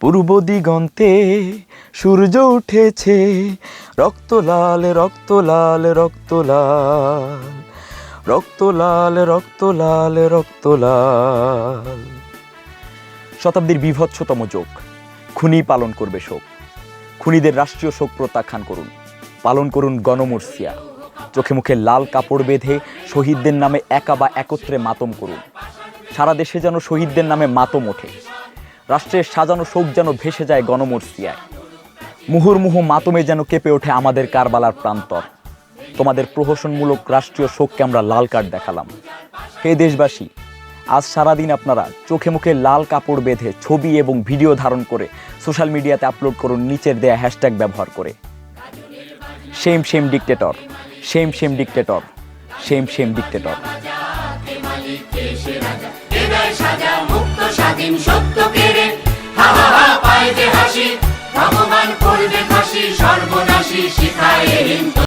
পূর্ব দিগন্তে সূর্য উঠেছে, রক্ত লাল রক্ত লাল রক্ত লাল, রক্ত লাল রক্ত লাল রক্ত লাল। শতাব্দীর বীভৎসতম যোগ, খুনি পালন করবে শোক। খুনিদের রাষ্ট্রীয় শোক প্রত্যাখ্যান করুন, পালন করুন গণমর্সিয়া। চোখে মুখে লাল কাপড় বেঁধে শহীদদের নামে একা বা একত্রে মাতম করুন। সারা দেশে যেন শহীদদের নামে মাতম ওঠে, রাষ্ট্রের সাজানো শোক যেন ভেসে যায় গণমর্সিয়ায়। মুহুর্মুহু মাতমে যেন কেঁপে ওঠে আমাদের কারবালার প্রান্তর। তোমাদের প্রহসনমূলক রাষ্ট্রীয় শোককে আমরা লাল কার্ড দেখালাম। হে দেশবাসী, আজ সারাদিন আপনারা চোখে মুখে লাল কাপড় বেঁধে ছবি এবং ভিডিও ধারণ করে সোশ্যাল মিডিয়াতে আপলোড করুন নিচের দেয়া হ্যাশট্যাগ ব্যবহার করে। Shame shame dictator, shame shame dictator, shame shame dictator. স্বাধীন সত্য কেড়ে হা হা হা পায় যে হাসি, ভগবান করবে ফাঁসি, সর্বনাশী শিখায় হিন্দু।